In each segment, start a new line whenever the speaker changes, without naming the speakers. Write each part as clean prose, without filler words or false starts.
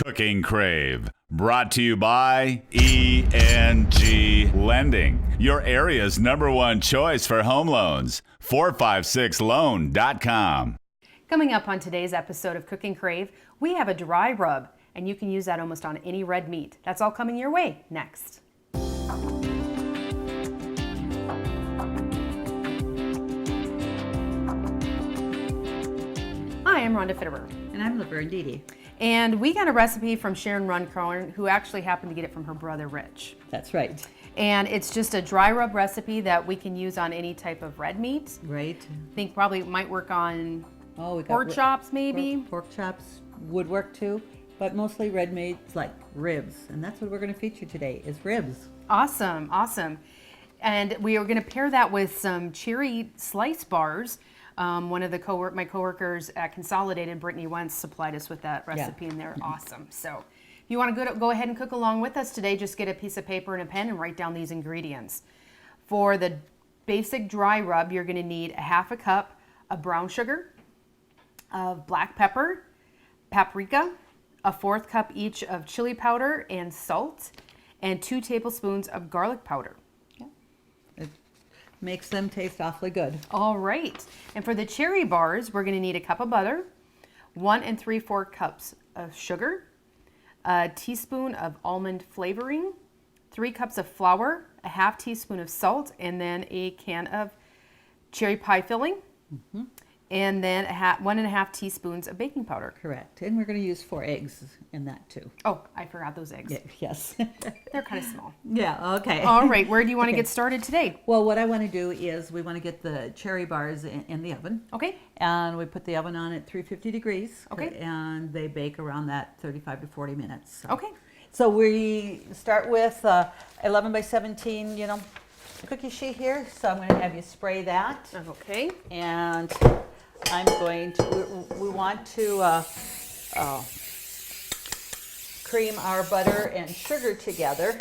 Cooking Crave, brought to you by ENG Lending, your area's #1 choice for home loans. 456loan.com.
Coming up on today's episode of Cooking Crave, we have a dry rub, and you can use that almost on any red meat. That's all coming your way next. Hi, I'm Rhonda Fitterer.
And I'm Laverne.
And we got a recipe from Sharon Runcorn, who actually happened to get it from her brother Rich.
That's right.
And it's just a dry rub recipe that we can use on any type of red meat.
Right.
I think probably might work on
we got
pork chops maybe.
Pork chops would work too, but mostly red meats like ribs. And that's what we're going to feature today is ribs.
Awesome, awesome. And we are going to pair that with some cherry slice bars. One of the my coworkers at Consolidated, Brittany, once supplied us with that recipe, and they're awesome. So if you want to go ahead and cook along with us today, just get a piece of paper and a pen and write down these ingredients. For the basic dry rub, you're going to need a half a cup of brown sugar, of black pepper, paprika, a 1/4 cup each of chili powder and salt, and 2 tablespoons of garlic powder.
Makes them taste awfully good.
All right. And for the cherry bars, we're going to need a cup of butter, 1 3/4 cups of sugar, a teaspoon of almond flavoring, 3 cups of flour, a 1/2 teaspoon of salt, and then a can of cherry pie filling, and then 1 1/2 teaspoons of baking powder.
Correct. And we're going to use 4 eggs in that too.
Oh, I forgot those eggs.
Yes.
They're kind of small.
Yeah, okay.
All right. Where do you want to get started today?
Well, what I want to do is we want to get the cherry bars in the oven.
Okay.
And we put the oven on at 350 degrees.
Okay.
And they bake around that 35 to 40 minutes. So.
Okay.
So we start with 11 by 17, cookie sheet here. So I'm going to have you spray that.
Okay.
And I'm going to, we want to cream our butter and sugar together.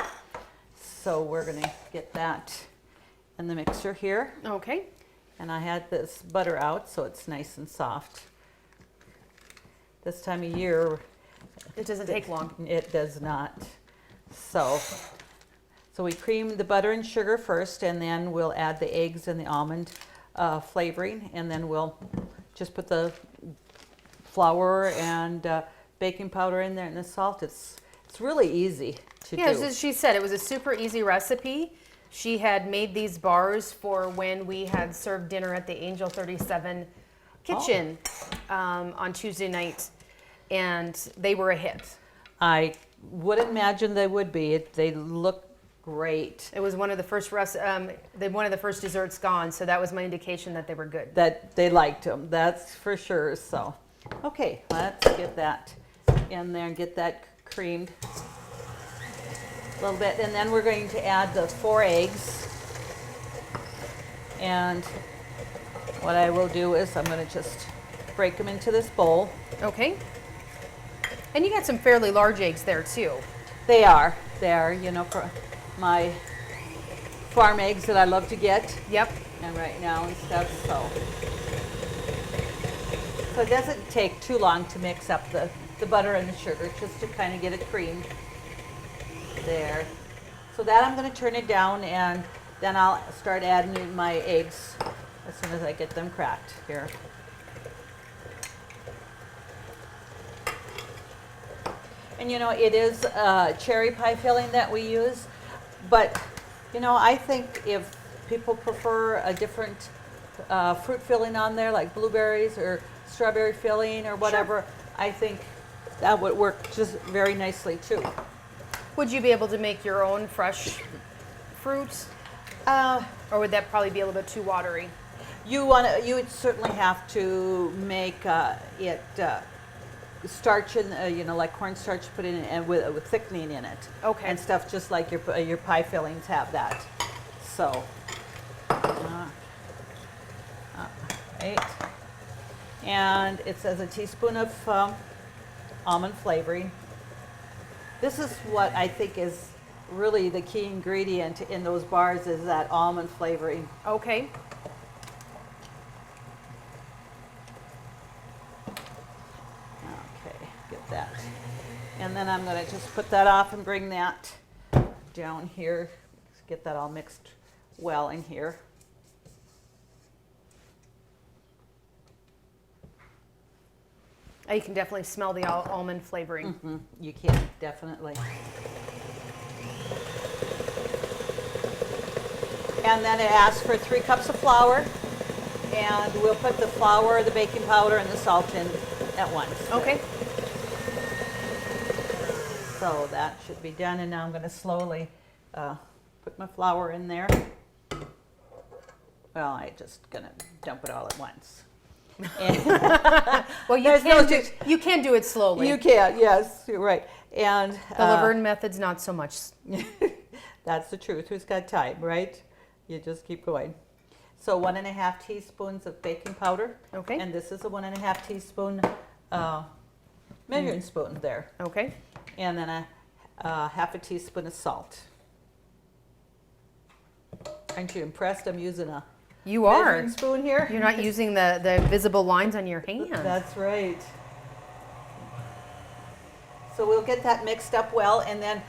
So we're going to get that in the mixer here.
Okay.
And I had this butter out so it's nice and soft. This time of year,
It doesn't take long.
it does not. So we cream the butter and sugar first, and then we'll add the eggs and the almond flavoring, and then we'll just put the flour and baking powder in there and the salt. It's really easy to do.
As she said, it was a super easy recipe. She had made these bars for when we had served dinner at the Angel 37 kitchen on Tuesday night, and they were a hit.
I would imagine they would be. They look great.
It was one of the first one of the first desserts gone, so that was my indication that they were good.
That they liked them, that's for sure. So, okay, let's get that in there and get that creamed a little bit. And then we're going to add the 4 eggs. And what I will do is I'm going to just break them into this bowl.
Okay. And you got some fairly large eggs there too.
They are, for my farm eggs that I love to get.
Yep.
And right now and stuff, so it doesn't take too long to mix up the butter and the sugar, just to kind of get it creamed there. So that I'm going to turn it down, and then I'll start adding in my eggs as soon as I get them cracked here. And it is cherry pie filling that we use, but I think if people prefer a different fruit filling on there, like blueberries or strawberry filling or whatever, I think that would work just very nicely too.
Would you be able to make your own fresh fruit? Or would that probably be a little bit too watery?
You would certainly have to make it starch in, like cornstarch, put in and with thickening in it.
Okay.
And stuff just like your pie fillings have that. So, right. And it says a teaspoon of almond flavoring. This is what I think is really the key ingredient in those bars, is that almond flavoring.
Okay.
Okay, get that And then I'm going to just put that off and bring that down here. Get that all mixed well in here.
Oh, you can definitely smell the almond flavoring.
Mm-hmm. You can, definitely. And then it asks for 3 cups of flour. And we'll put the flour, the baking powder, and the salt in at once.
Okay.
So that should be done. And now I'm going to slowly put my flour in there. Well, I'm just going to dump it all at once.
Well, you can do it slowly.
You can, yes, you're right. And
the Laverne method's not so much.
that's the truth. Who's got time, right? You just keep going. So 1.5 teaspoons of baking powder.
Okay.
And this is a 1.5 teaspoon measuring spoon there.
Okay.
And then a 1/2 teaspoon of salt. Aren't you impressed? I'm using a measuring spoon here.
You're not using the visible lines on your hand.
That's right. So we'll get that mixed up well, and then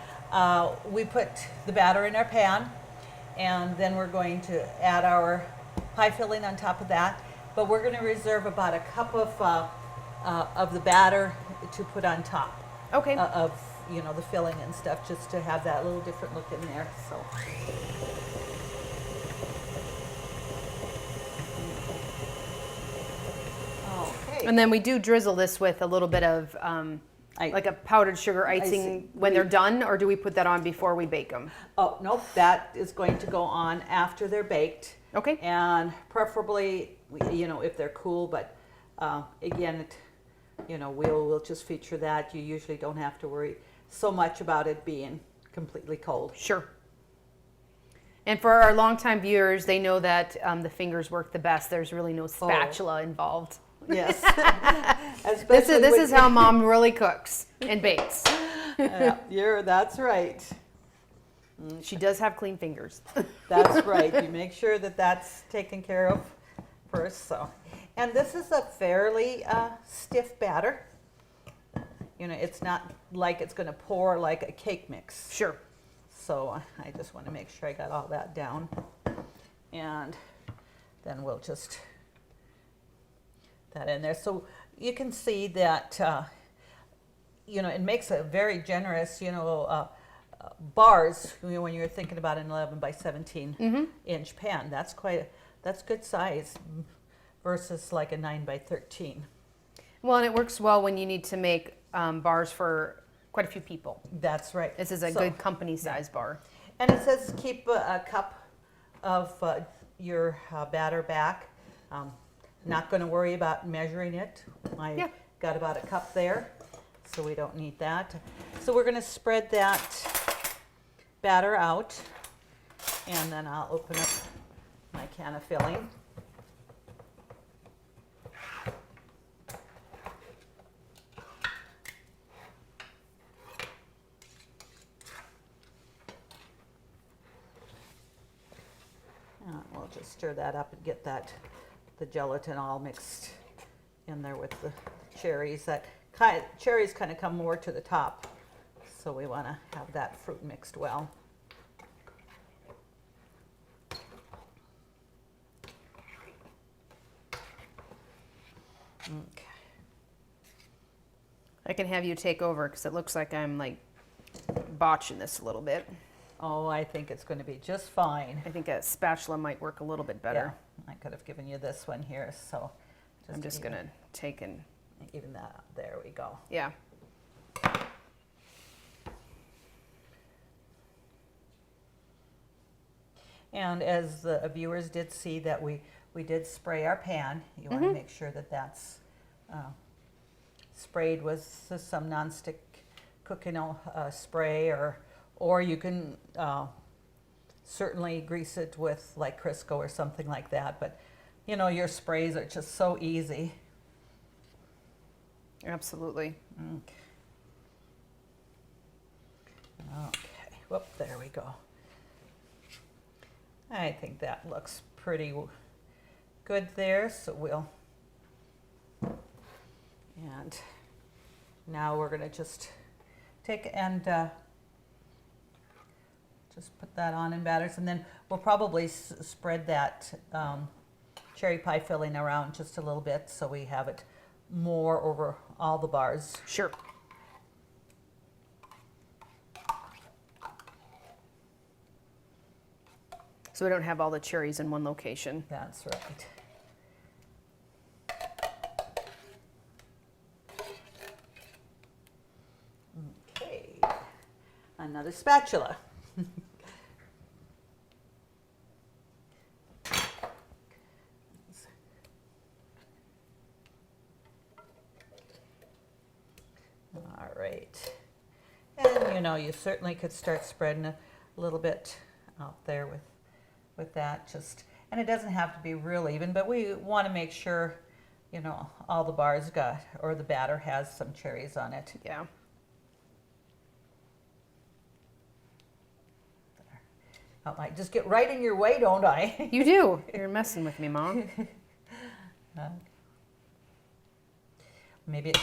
we put the batter in our pan, and then we're going to add our pie filling on top of that. But we're going to reserve about a cup of the batter to put on top.
Okay.
Of the filling and stuff, just to have that little different look in there. So. Okay.
And then we do drizzle this with a little bit of like a powdered sugar icing when they're done, or do we put that on before we bake them? Oh,
nope, that is going to go on after they're baked.
Okay.
And preferably, if they're cool, but again, we'll just feature that. You usually don't have to worry so much about it being completely cold.
Sure. And for our longtime viewers, they know that the fingers work the best. There's really no spatula involved.
Yes.
This is how Mom really cooks and bakes.
That's right.
She does have clean fingers.
That's right. You make sure that that's taken care of first. So, and this is a fairly stiff batter. It's not like it's going to pour like a cake mix.
Sure.
So I just want to make sure I got all that down. And then we'll just that in there. So you can see that, it makes a very generous, bars, when you're thinking about an 11 by 17 inch pan. That's good size versus like a 9 by 13.
Well, and it works well when you need to make bars for quite a few people.
That's right.
This is a good company size bar.
And it says keep a cup of your batter back. Not going to worry about measuring it. I got about a cup there, so we don't need that. So we're going to spread that batter out, and then I'll open up my can of filling. We'll just stir that up and get the gelatin all mixed in there with the cherries. Cherries kind of come more to the top, so we want to have that fruit mixed well. Okay.
I can have you take over because it looks like I'm like botching this a little bit.
Oh, I think it's going to be just fine.
I think a spatula might work a little bit better.
Yeah, I could have given you this one here, so
I'm just going to take and
even that up. There we go.
Yeah.
And as the viewers did see that we did spray our pan. You want to make sure that that's sprayed with some nonstick cooking spray, or you can certainly grease it with like Crisco or something like that. But your sprays are just so easy.
Absolutely.
Okay. Whoop, there we go. I think that looks pretty good there. So and now we're going to just take and just put that on in batters, and then we'll probably spread that cherry pie filling around just a little bit so we have it more over all the bars.
Sure. So we don't have all the cherries in one location.
That's right. Okay, another spatula. All right. And you know, you certainly could start spreading a little bit out there with that, just, and it doesn't have to be real even, but we want to make sure, you know, all the bars got, or the batter has some cherries on it.
Yeah.
I might just get right in your way, don't I?
You do. You're messing with me, Mom.
Maybe it's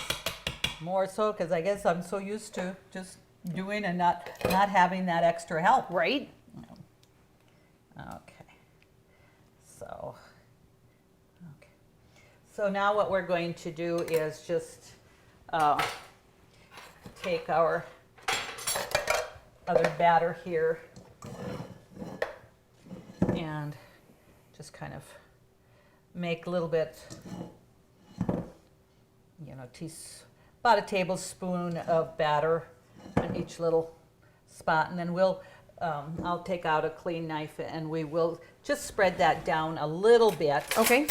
more so because I guess I'm so used to just doing and not having that extra help.
Right?
Okay. So now what we're going to do is just take our other batter here and just kind of make a little bit, you know, about a tablespoon of batter on each little spot, and then we'll I'll take out a clean knife and we will just spread that down a little bit.
Okay.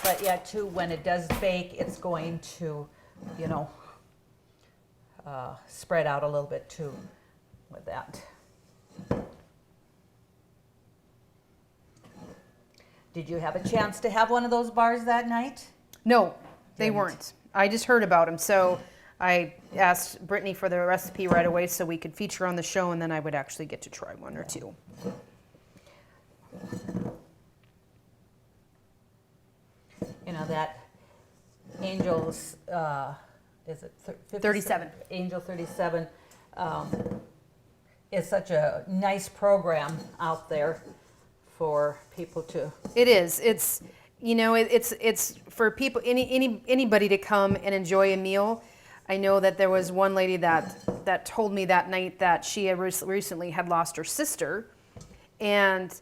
But yeah, too, when it does bake, it's going to, you know, spread out a little bit too with that. Did you have a chance to have one of those bars that night?
No, they
Didn't.
weren't. I just heard about them, so I asked Brittany for the recipe right away so we could feature on the show, and then I would actually get to try one or two.
You know, that Angel's, is it
37.
Angel 37 is such a nice program out there for people to.
It is. It's, you know, it's for people, anybody to come and enjoy a meal. I know that there was one lady that told me that night that she had recently had lost her sister, and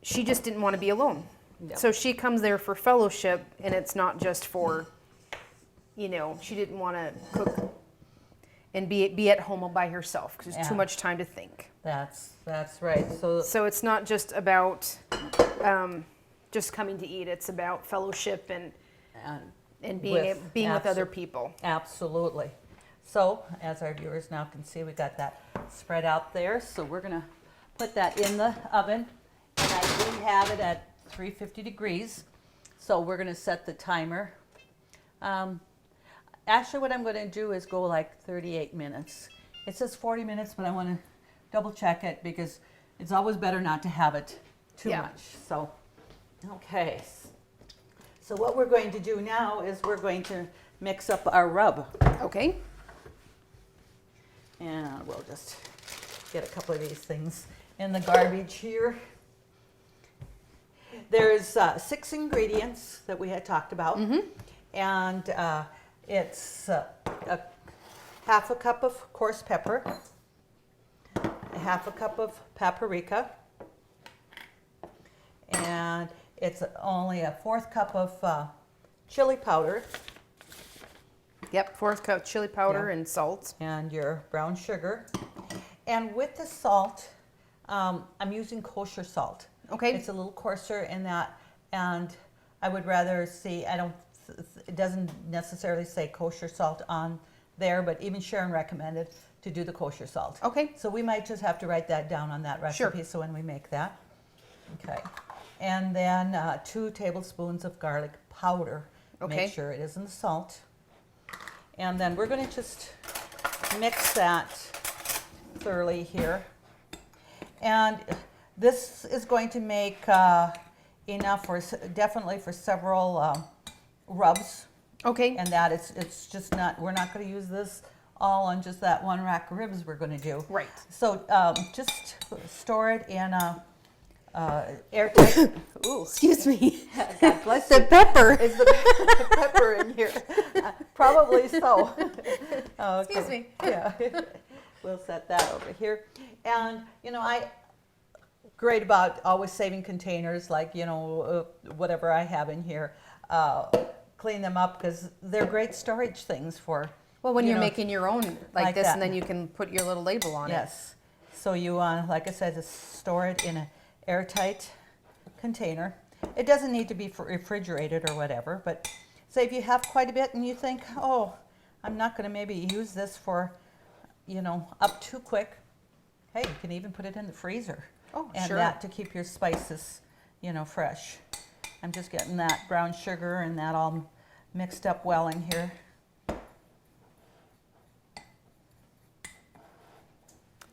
she just didn't want to be alone.
Yep.
So she comes there for fellowship, and it's not just for, you know, she didn't want to cook and be at home all by herself because there's too much time to think.
That's right.
So it's not just about just coming to eat. It's about fellowship and being with other people.
Absolutely. So as our viewers now can see, we got that spread out there. So we're gonna put that in the oven, and I do have it at 350 degrees. So we're gonna set the timer. Actually, what I'm gonna do is go like 38 minutes. It says 40 minutes, but I wanna double check it because it's always better not to have it too much. So, okay. So what we're going to do now is we're going to mix up our rub.
Okay.
And we'll just get a couple of these things in the garbage here. There's 6 ingredients that we had talked about.
Mm-hmm.
And it's a half a cup of coarse pepper, a half a cup of paprika, and it's only a 1/4 cup of chili powder.
Yep, 1/4 cup chili powder
Yeah.
and salt.
And your brown sugar. And with the salt, I'm using kosher salt.
Okay.
It's a little coarser in that, and I would rather see, it doesn't necessarily say kosher salt on there, but even Sharon recommended to do the kosher salt.
Okay.
So we might just have to write that down on that recipe.
Sure.
So when we make that. Okay. And then 2 tablespoons of garlic powder.
Okay.
Make sure it isn't salt. And then we're going to just mix that thoroughly here. And this is going to make enough for definitely for several rubs.
Okay.
And that it's just not, we're not going to use this all on just that one rack of ribs we're going to do.
Right.
So just store it in a airtight. Ooh,
Excuse me.
God bless
The
you.
pepper.
Is the pepper in here? Probably so. Okay.
Excuse me.
Yeah. We'll set that over here. And, great about always saving containers, like, whatever I have in here. Clean them up because they're great storage things for.
Well, when you're making your own like this,
that.
and then you can put your little label on it.
Yes. So you want, like I said, to store it in an airtight container. It doesn't need to be refrigerated or whatever, but say if you have quite a bit and you think, oh, I'm not going to maybe use this for, up too quick. Hey, you can even put it in the freezer.
Oh,
and
sure.
that to keep your spices, fresh. I'm just getting that brown sugar and that all mixed up well in here.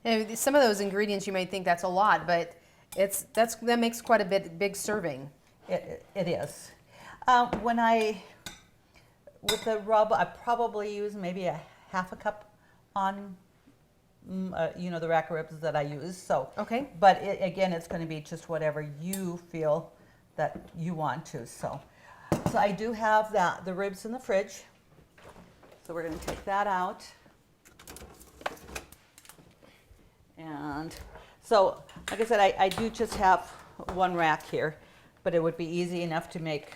And some of those ingredients you may think that's a lot, but that makes quite a big serving.
It is. With the rub, I probably use maybe a half a cup on, the rack of ribs that I use. So,
Okay.
But again, it's going to be just whatever you feel that you want to. So I do have the ribs in the fridge. So we're going to take that out. And so, like I said, I do just have one rack here, but it would be easy enough to make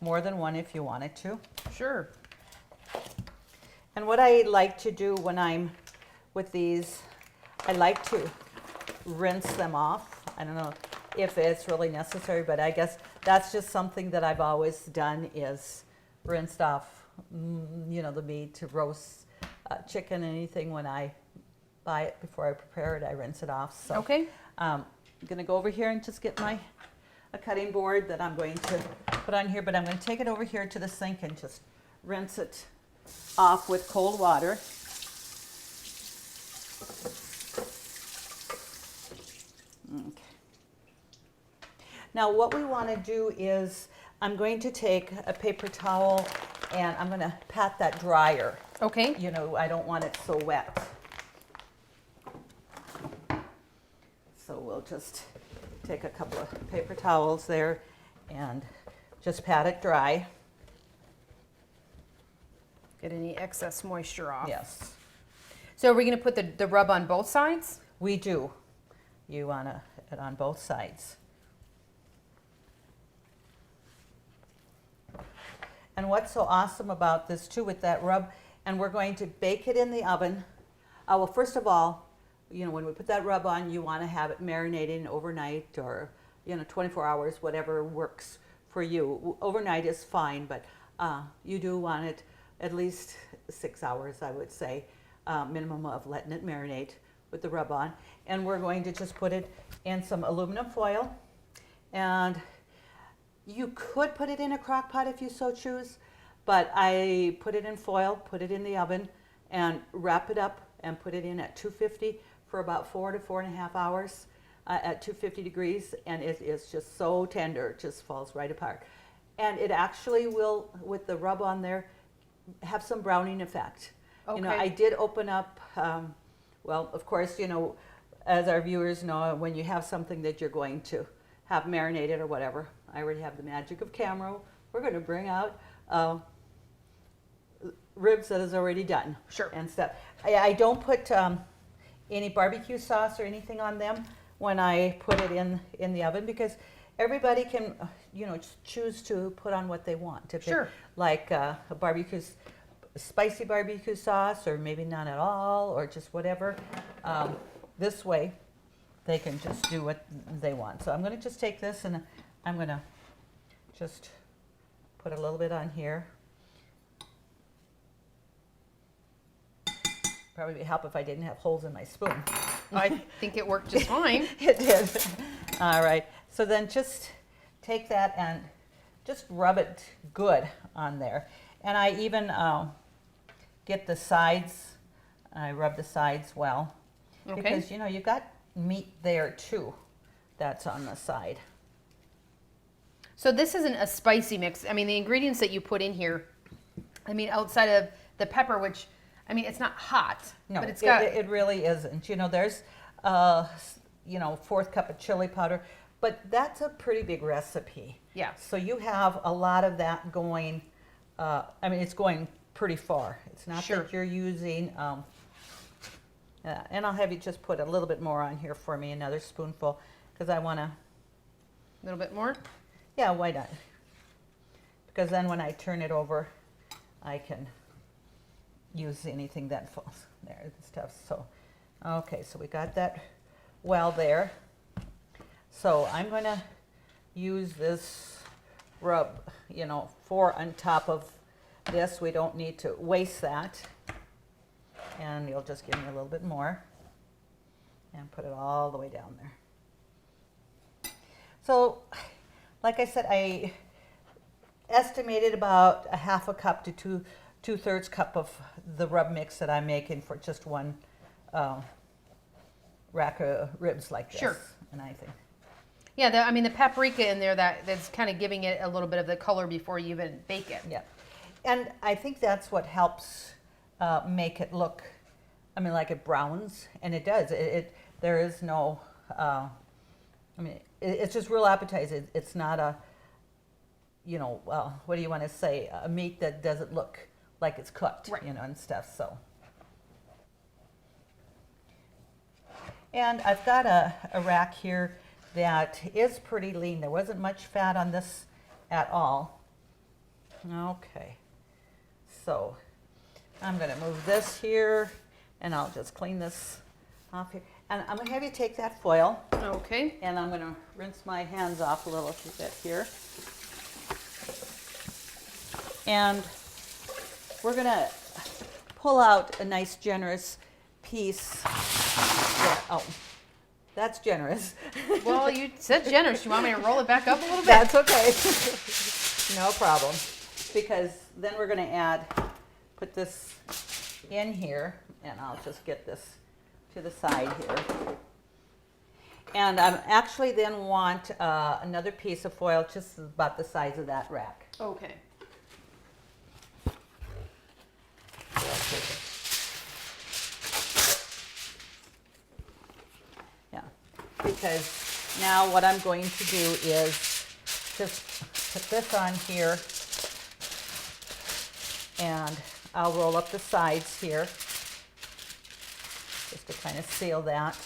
more than one if you wanted to.
Sure.
And what I like to do when I'm with these, I like to rinse them off. I don't know if it's really necessary, but I guess that's just something that I've always done is rinsed off, the meat to roast chicken, anything when I buy it before I prepare it, I rinse it off. So
Okay.
I'm going to go over here and just get a cutting board that I'm going to put on here, but I'm going to take it over here to the sink and just rinse it off with cold water. Okay. Now what we want to do is I'm going to take a paper towel and I'm going to pat that dryer.
Okay.
I don't want it so wet. So we'll just take a couple of paper towels there and just pat it dry.
Get any excess moisture off.
Yes,
So are we going to put the rub on both sides?
we do. You want it on both sides. And what's so awesome about this too with that rub, and we're going to bake it in the oven. Well, first of all, when we put that rub on, you want to have it marinating overnight or, 24 hours, whatever works for you. Overnight is fine, but you do want it at least 6 hours, I would say, minimum of letting it marinate with the rub on. And we're going to just put it in some aluminum foil. And you could put it in a crock pot if you so choose, but I put it in foil, put it in the oven, and wrap it up and put it in at 250 for about 4 to 4.5 hours at 250 degrees, and it is just so tender, it just falls right apart. And it actually will, with the rub on there, have some browning effect.
Okay.
I did open up, well, of course, as our viewers know, when you have something that you're going to have marinated or whatever, I already have the magic of camera. We're going to bring out ribs that is already done.
Sure.
And stuff. I don't put any barbecue sauce or anything on them when I put it in the oven, because everybody can, choose to put on what they want. If
Sure.
it, like a spicy barbecue sauce, or maybe none at all, or just whatever. This way, they can just do what they want. So I'm going to just take this and I'm going to just put a little bit on here. Probably would help if I didn't have holes in my spoon.
I think it worked just fine.
It did. All right. So then just take that and just rub it good on there. And I even get the sides. I rub the sides well.
Okay.
Because, you've got meat there too that's on the side.
So this isn't a spicy mix. I mean, the ingredients that you put in here, outside of the pepper, which I mean, it's not hot,
No,
but it's got.
it really isn't. You know, there's, you know, 4th cup of chili powder, but that's a pretty big recipe.
Yeah.
So you have a lot of that going, I mean, it's going pretty far. It's not
Sure.
that you're using, and I'll have you just put a little bit more on here for me, another spoonful, because I want to.
A little bit more?
Yeah, why not? Because then when I turn it over, I can use anything that falls there and stuff. So, okay, so we got that well there. So I'm going to use this rub, you know, on top of this. We don't need to waste that. And you'll just give me a little bit more and put it all the way down there. So, like I said, I estimated about a 1/2 cup to 2/3 cup of the rub mix that I'm making for just one rack of ribs like this.
Sure.
And I think,
Yeah, I mean, the paprika in there, that's kind of giving it a little bit of the color before you even bake it.
yeah. And I think that's what helps make it look, I mean, like it browns, and it does. There is no, I mean, it's just real appetizing. It's not a, you know, well, what do you want to say? A meat that doesn't look like it's cooked,
Right.
you know, and stuff. So, and I've got a rack here that is pretty lean. There wasn't much fat on this at all. Okay, so I'm going to move this here, and I'll just clean this off here. And I'm going to have you take that foil,
Okay.
and I'm going to rinse my hands off a little bit here. And we're going to pull out a nice generous piece. Yeah, oh, that's generous.
Well, you said generous. You want me to roll it back up a little bit?
That's okay. No problem. Because then we're going to put this in here, and I'll just get this to the side here. And I actually then want another piece of foil just about the size of that rack.
Okay.
Yeah, because now what I'm going to do is just put this on here, and I'll roll up the sides here just to kind of seal that.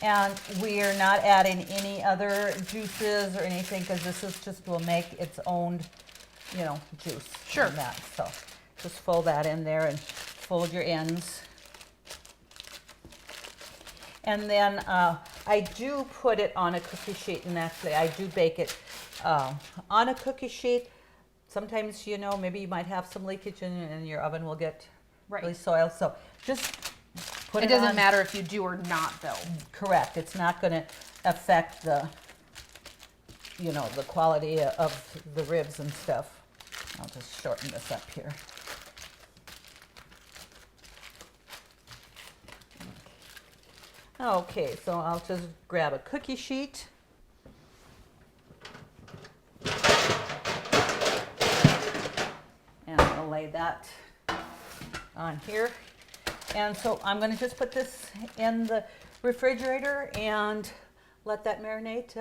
And we are not adding any other juices or anything, because this is just will make its own, you know, juice.
Sure.
From that. So just fold that in there and fold your ends. And then I do put it on a cookie sheet, and actually I do bake it on a cookie sheet. Sometimes, you know, maybe you might have some leakage and your oven will get really soiled. So just put it on.
It doesn't matter if you do or not, though.
Correct. It's not going to affect the, you know, the quality of the ribs and stuff. I'll just shorten this up here. Okay, so I'll just grab a cookie sheet. And I'm going to lay that on here. And so I'm going to just put this in the refrigerator and let that marinate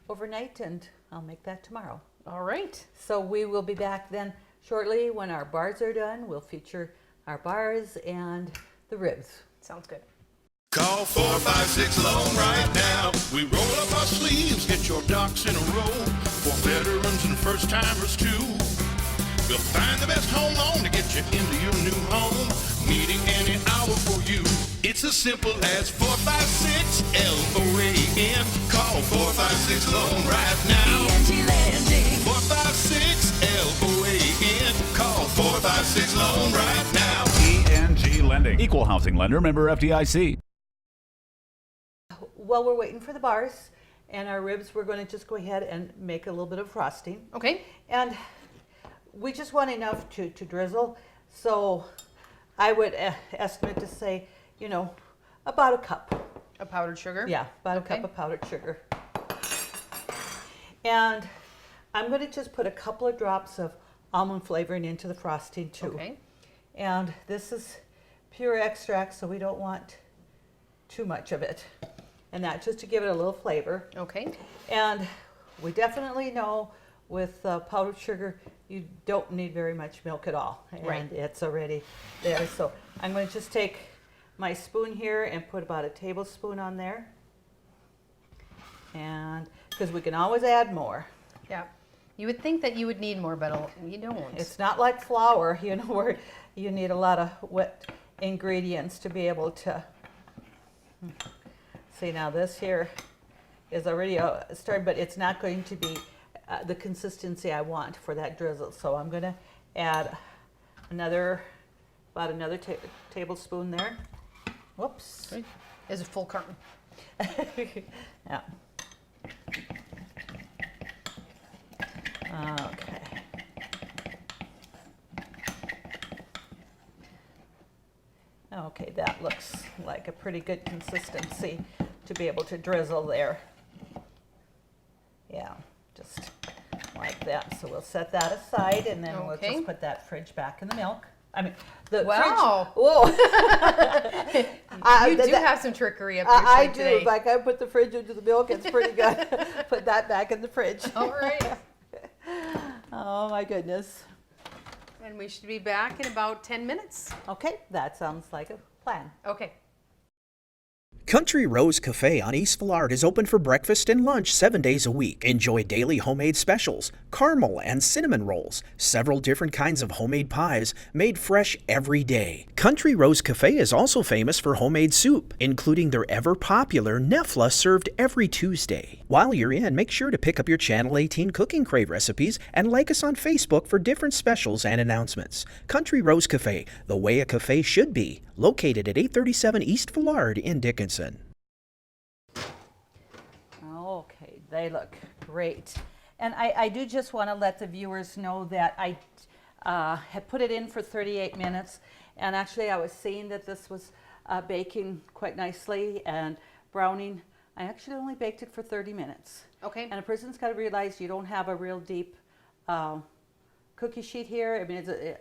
overnight, and I'll make that tomorrow.
All right.
So we will be back then shortly when our bars are done. We'll feature our bars and the ribs.
Sounds good.
Call 456 Loan right now. We roll up our sleeves, get your ducks in a row. For veterans and first timers too. We'll find the best home loan to get you into your new home. Meeting any hour for you. It's as simple as 456 LOAN. Call 456 Loan right now. 456 LOAN. Call 456 Loan right now.
ENG Lending. Equal housing lender. Member FDIC.
While we're waiting for the bars and our ribs, we're going to just go ahead and make a little bit of frosting.
Okay.
And we just want enough to drizzle. So I would estimate to say, you know, about a cup.
A powdered sugar?
Yeah, about a cup of powdered sugar. And I'm going to just put a couple of drops of almond flavoring into the frosting too.
Okay.
And this is pure extract, so we don't want too much of it. And that just to give it a little flavor.
Okay.
And we definitely know with powdered sugar, you don't need very much milk at all. And
Right.
it's already there. So I'm going to just take my spoon here and put about a tablespoon on there. And because we can always add more.
Yeah. You would think that you would need more, but you don't.
It's not like flour, you know, where you need a lot of wet ingredients to be able to. See, now this here is already started, but it's not going to be the consistency I want for that drizzle. So I'm going to add about another tablespoon there. Whoops.
Is a full carton.
Yeah. Okay. Okay, that looks like a pretty good consistency to be able to drizzle there. Yeah, just like that. So we'll set that aside, and then we'll
Okay.
just put that fridge back in the milk. I mean, the
Wow.
fridge. Whoa.
You do have some trickery up your
I
sleeve
do.
today.
Like I put the fridge into the milk, it's pretty good. Put that back in the fridge.
All right.
Oh my goodness.
And we should be back in about 10 minutes.
Okay, that sounds like a plan.
Okay.
Country Rose Cafe on East Villard is open for breakfast and lunch 7 days a week. Enjoy daily homemade specials, caramel and cinnamon rolls, several different kinds of homemade pies made fresh every day. Country Rose Cafe is also famous for homemade soup, including their ever-popular Nefla served every Tuesday. While you're in, make sure to pick up your Channel 18 Cooking Crave recipes and like us on Facebook for different specials and announcements. Country Rose Cafe, the way a cafe should be, located at 837 East Villard in Dickinson.
Okay, they look great. And I do just want to let the viewers know that I had put it in for 38 minutes. And actually I was seeing that this was baking quite nicely and browning. I actually only baked it for 30 minutes.
Okay.
And a person's got to realize you don't have a real deep cookie sheet here. I mean,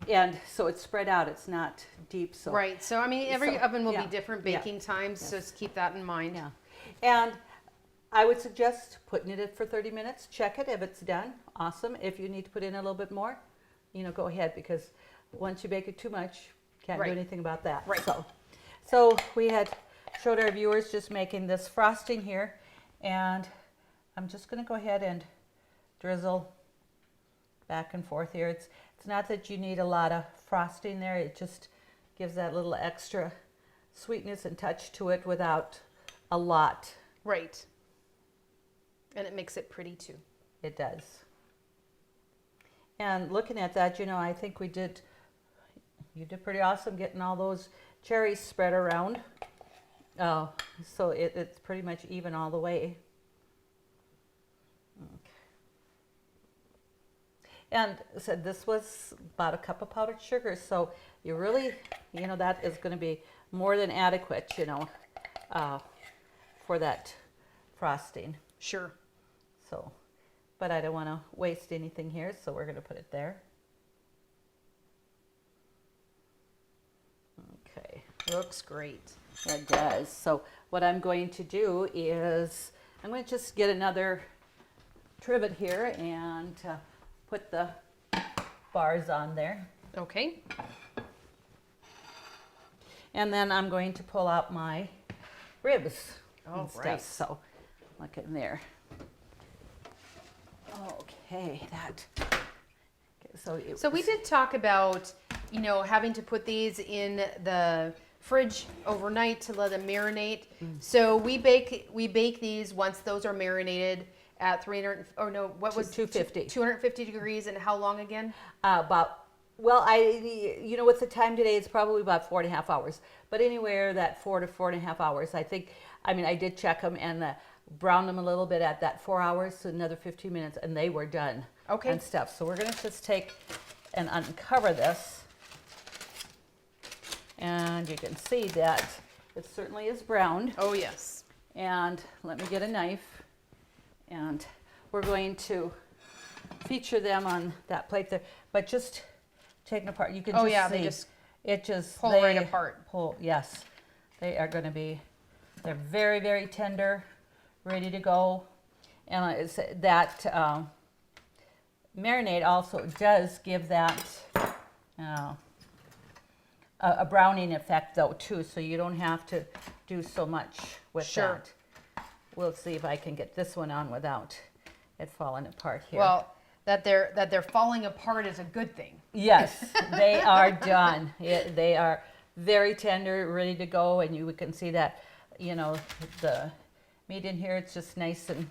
and so it's spread out. It's not deep. So
Right. So, I mean, every
So,
oven will
yeah,
be different
yeah,
baking times, so just keep that in mind.
yeah. And I would suggest putting it in for 30 minutes. Check it if it's done. Awesome. If you need to put in a little bit more, go ahead, because once you bake it too much, can't
Right.
do anything about that.
Right.
So we had showed our viewers just making this frosting here, and I'm just going to go ahead and drizzle back and forth here. It's not that you need a lot of frosting there. It just gives that little extra sweetness and touch to it without a lot.
Right. And it makes it pretty too.
It does. And looking at that, I think you did pretty awesome getting all those cherries spread around. So it's pretty much even all the way. And said this was about a cup of powdered sugar, so you really, that is going to be more than adequate, for that frosting.
Sure.
So, but I don't want to waste anything here, so we're going to put it there. Okay.
Looks great.
It does. So what I'm going to do is I'm going to just get another trivet here and put the bars on there.
Okay.
And then I'm going to pull out my ribs
Oh,
and stuff.
right.
So look in there. Okay,
So we did talk about, having to put these in the fridge overnight to let them marinate. So we bake these once those are marinated at 250 degrees, and how long again?
With the time today, it's probably about 4.5 hours. But anywhere that 4 to 4.5 hours, I think. I did check them and brown them a little bit at that 4 hours, so another 15 minutes, and they were done.
Okay.
And stuff. So we're going to just take and uncover this, and you can see that it certainly is browned.
Oh, yes.
And let me get a knife, and we're going to feature them on that plate there. But just taken apart. You can
Oh,
just
yeah,
see.
they just
it just
pull right apart.
Yes, they are going to be. They're very, very tender, ready to go, and it's that marinade also does give that a browning effect though too. So you don't have to do so much with
Sure.
that. We'll see if I can get this one on without it falling apart here.
Well, that they're falling apart is a good thing.
Yes, they are done. They are very tender, ready to go, and you can see that, the meat in here. It's just nice and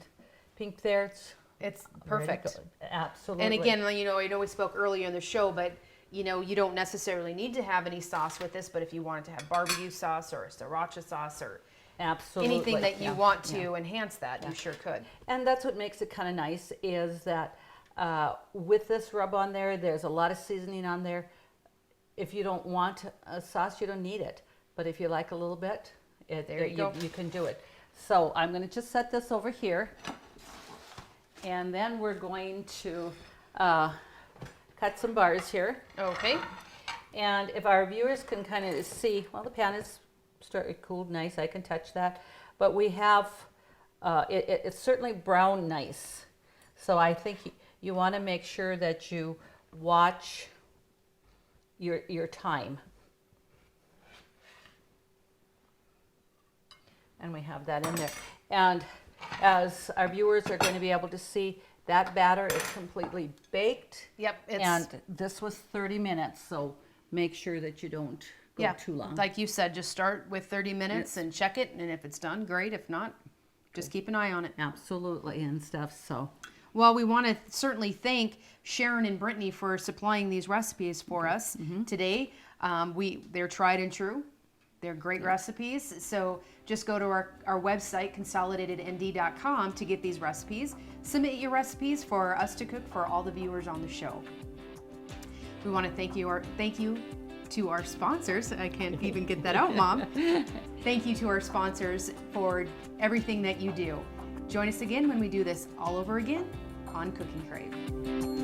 pink there.
It's
ready to
perfect.
go. Absolutely.
And again, I know we spoke earlier in the show, but you don't necessarily need to have any sauce with this. But if you wanted to have barbecue sauce or sriracha sauce or
absolutely
anything that you
yeah,
want to
yeah.
enhance that, you sure could.
And that's what makes it kind of nice is that with this rub on there, there's a lot of seasoning on there. If you don't want a sauce, you don't need it. But if you like a little bit,
There you go.
You can do it. So I'm going to just set this over here. And then we're going to cut some bars here.
Okay.
And if our viewers can kind of see, well, the pan is started cooled nice. I can touch that. But we have, it's certainly brown nice. So I think you want to make sure that you watch your time. And we have that in there. And as our viewers are going to be able to see, that batter is completely baked.
Yep.
And this was 30 minutes, so make sure that you don't go too long.
Like you said, just start with 30 minutes and check it, and if it's done, great. If not, just keep an eye on it.
Absolutely, and stuff, so.
Well, we want to certainly thank Sharon and Brittany for supplying these recipes for us today. They're tried and true. They're great recipes. So just go to our website, consolidatednd.com, to get these recipes. Submit your recipes for us to cook for all the viewers on the show. We want to thank you to our sponsors. I can't even get that out, Mom. Thank you to our sponsors for everything that you do. Join us again when we do this all over again on Cooking Crave.